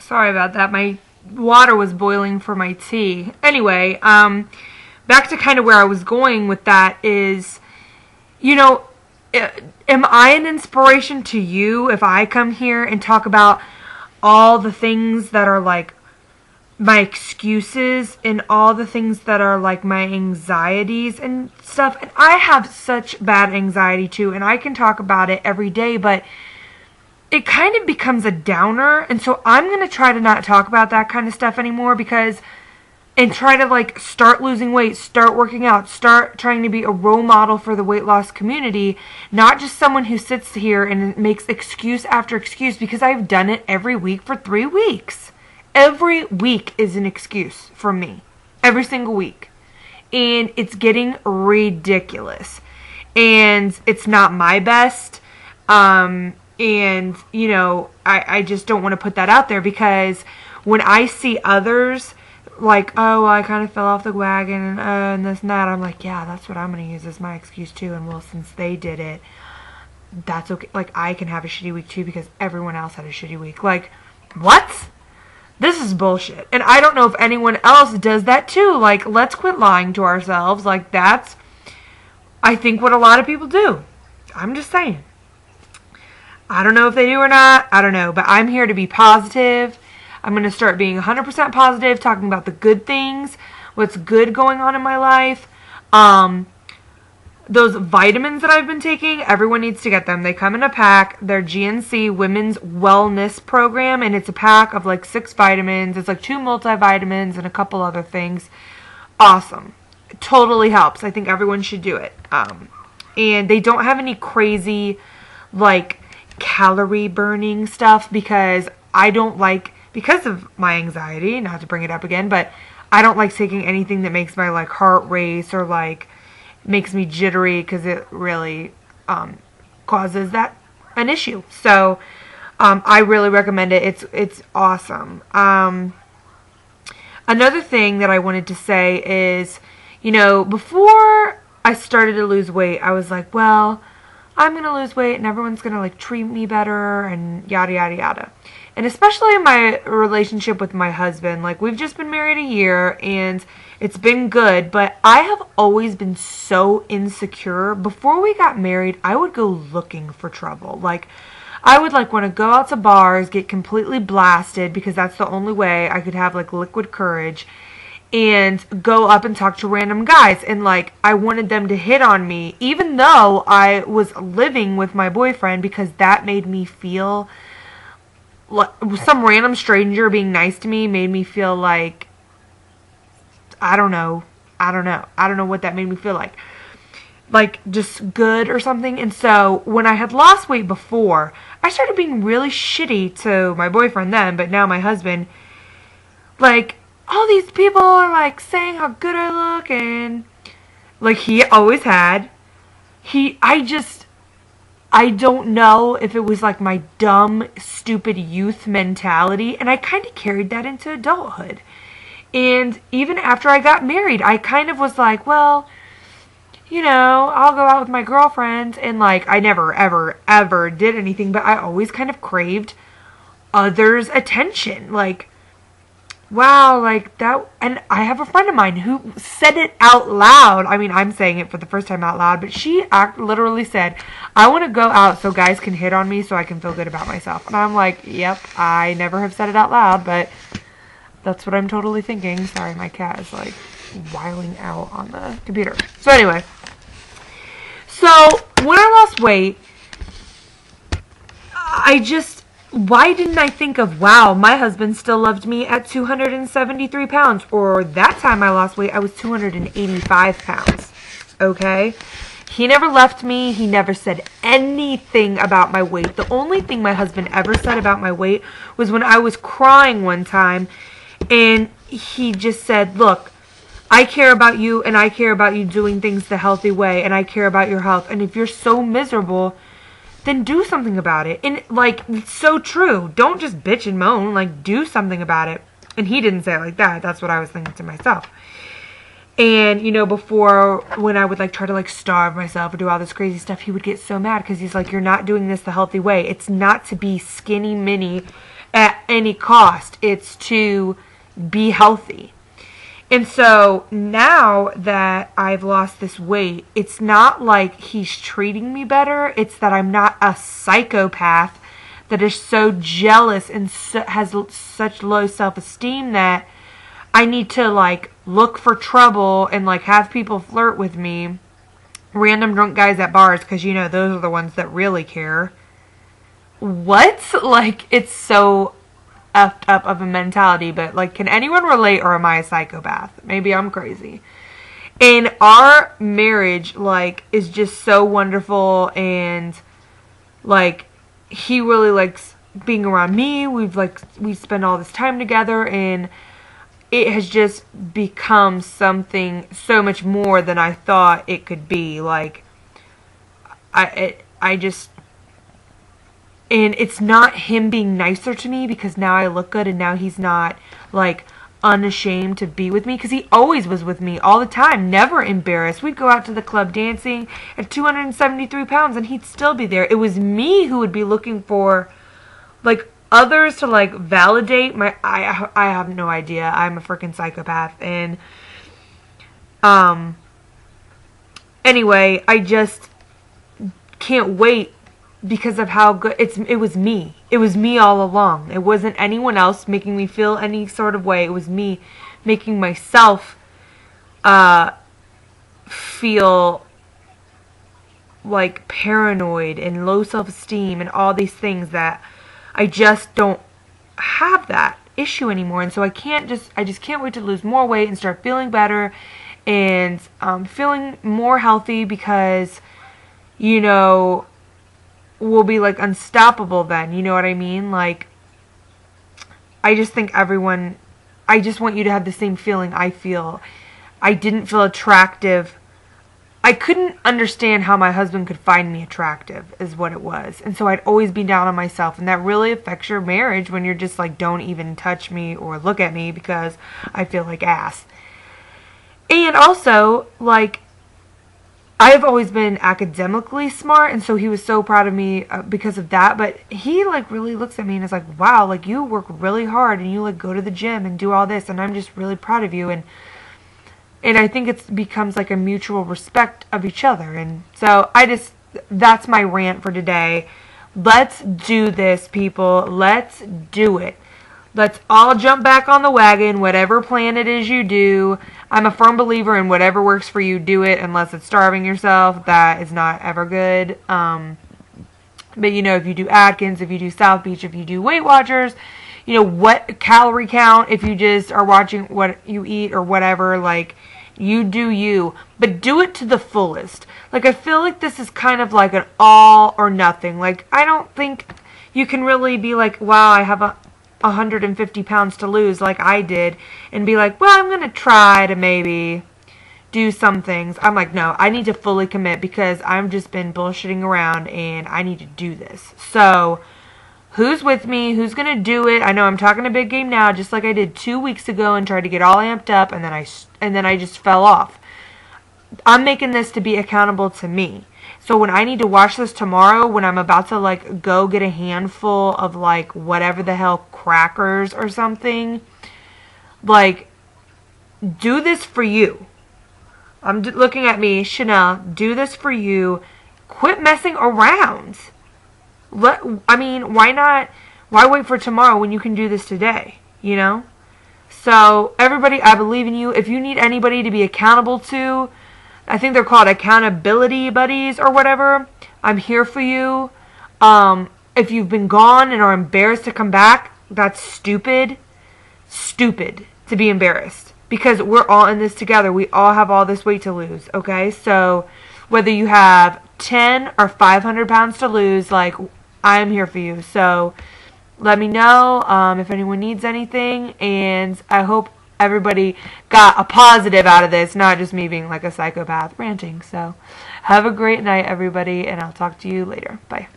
Sorry about that. My water was boiling for my tea. Anyway, back to kind of where I was going with that is, you know, am I an inspiration to you if I come here and talk about all the things that are like my excuses and all the things that are like my anxieties and stuff? And I have such bad anxiety too, and I can talk about it every day, but it kind of becomes a downer. And so I'm going to try to not talk about that kind of stuff anymore, and try to like start losing weight, start working out, start trying to be a role model for the weight loss community, not just someone who sits here and makes excuse after excuse, because I've done it every week for 3 weeks. Every week is an excuse from me. Every single week. And it's getting ridiculous. And it's not my best. And, you know, I just don't want to put that out there, because when I see others like, oh, well, I kind of fell off the wagon and this and that, I'm like, yeah, that's what I'm going to use as my excuse too. And well, since they did it, that's okay. Like, I can have a shitty week too because everyone else had a shitty week. Like, what? This is bullshit. And I don't know if anyone else does that too. Like, let's quit lying to ourselves. Like, that's, I think, what a lot of people do. I'm just saying. I don't know if they do or not. I don't know. But I'm here to be positive. I'm going to start being 100% positive, talking about the good things, what's good going on in my life. Those vitamins that I've been taking, everyone needs to get them. They come in a pack. They're GNC Women's Wellness Program, and it's a pack of like 6 vitamins. It's like 2 multivitamins and a couple other things. Awesome. It totally helps. I think everyone should do it. And they don't have any crazy, like, calorie burning stuff, because I don't like, because of my anxiety, not to bring it up again, but I don't like taking anything that makes my like heart race or like makes me jittery, because it really causes that an issue. So I really recommend it. It's awesome. Another thing that I wanted to say is, you know, before I started to lose weight, I was like, well, I'm going to lose weight and everyone's going to like treat me better and yada, yada, yada. And especially in my relationship with my husband, like, we've just been married a year and it's been good, but I have always been so insecure. Before we got married, I would go looking for trouble. Like, I would like want to go out to bars, get completely blasted, because that's the only way I could have like liquid courage, and go up and talk to random guys. And like, I wanted them to hit on me, even though I was living with my boyfriend, because that made me feel like some random stranger being nice to me made me feel like, I don't know what that made me feel like just good or something. And so when I had lost weight before, I started being really shitty to my boyfriend then, but now my husband. Like, all these people are like saying how good I look, and like he always had. I don't know if it was like my dumb, stupid youth mentality, and I kind of carried that into adulthood. And even after I got married, I kind of was like, well, you know, I'll go out with my girlfriend, and like, I never, ever, ever did anything, but I always kind of craved others' attention. Like, wow, like that. And I have a friend of mine who said it out loud. I mean, I'm saying it for the first time out loud, but she literally said, I want to go out so guys can hit on me so I can feel good about myself. And I'm like, yep, I never have said it out loud, but that's what I'm totally thinking. Sorry, my cat is like wiling out on the computer. So anyway, so when I lost weight, why didn't I think of, wow, my husband still loved me at 273 pounds. Or that time I lost weight, I was 285 pounds. Okay? He never left me. He never said anything about my weight. The only thing my husband ever said about my weight was when I was crying one time. And he just said, look, I care about you, and I care about you doing things the healthy way, and I care about your health. And if you're so miserable, then do something about it. And like, it's so true. Don't just bitch and moan. Like, do something about it. And he didn't say it like that. That's what I was thinking to myself. And, you know, before, when I would like try to like starve myself or do all this crazy stuff, he would get so mad because he's like, you're not doing this the healthy way. It's not to be skinny mini at any cost. It's to be healthy. And so now that I've lost this weight, it's not like he's treating me better. It's that I'm not a psychopath that is so jealous and has such low self-esteem that I need to like look for trouble and like have people flirt with me. Random drunk guys at bars, because you know those are the ones that really care. What? Like, it's so effed up of a mentality, but like, can anyone relate, or am I a psychopath? Maybe I'm crazy. And our marriage, like, is just so wonderful, and like, he really likes being around me. We spend all this time together, and it has just become something so much more than I thought it could be. Like, I just, and it's not him being nicer to me because now I look good and now he's not like unashamed to be with me, because he always was with me all the time, never embarrassed. We'd go out to the club dancing at 273 pounds and he'd still be there. It was me who would be looking for like others to like validate my, I have no idea. I'm a freaking psychopath. And anyway, I just can't wait because of how good it was me. It was me all along. It wasn't anyone else making me feel any sort of way. It was me making myself feel like paranoid and low self-esteem and all these things that I just don't have that issue anymore. And so I just can't wait to lose more weight and start feeling better and feeling more healthy, because you know, we'll be like unstoppable then, you know what I mean? Like, I just think I just want you to have the same feeling I feel. I didn't feel attractive. I couldn't understand how my husband could find me attractive, is what it was. And so I'd always be down on myself, and that really affects your marriage when you're just like, don't even touch me or look at me because I feel like ass. And also, like, I've always been academically smart, and so he was so proud of me because of that. But he like really looks at me and is like, wow, like you work really hard and you like go to the gym and do all this, and I'm just really proud of you. And I think it becomes like a mutual respect of each other. And so that's my rant for today. Let's do this, people. Let's do it. Let's all jump back on the wagon, whatever plan it is you do. I'm a firm believer in whatever works for you, do it, unless it's starving yourself. That is not ever good. But, you know, if you do Atkins, if you do South Beach, if you do Weight Watchers, you know, what calorie count, if you just are watching what you eat or whatever, like, you do you. But do it to the fullest. Like, I feel like this is kind of like an all or nothing. Like, I don't think you can really be like, wow, I have 150 pounds to lose like I did, and be like, well, I'm going to try to maybe do some things. I'm like, no, I need to fully commit because I've just been bullshitting around and I need to do this. So who's with me? Who's going to do it? I know I'm talking a big game now, just like I did 2 weeks ago and tried to get all amped up, and then I just fell off. I'm making this to be accountable to me. So when I need to watch this tomorrow, when I'm about to like go get a handful of like whatever the hell crackers or something, like, do this for you. I'm looking at me, Chanel, do this for you. Quit messing around. I mean, why not? Why wait for tomorrow when you can do this today, you know? So everybody, I believe in you. If you need anybody to be accountable to, I think they're called accountability buddies or whatever, I'm here for you. If you've been gone and are embarrassed to come back, that's stupid. Stupid to be embarrassed. Because we're all in this together. We all have all this weight to lose, okay? So whether you have 10 or 500 pounds to lose, like, I'm here for you. So let me know if anyone needs anything. And I hope everybody got a positive out of this, not just me being like a psychopath ranting. So have a great night, everybody, and I'll talk to you later. Bye.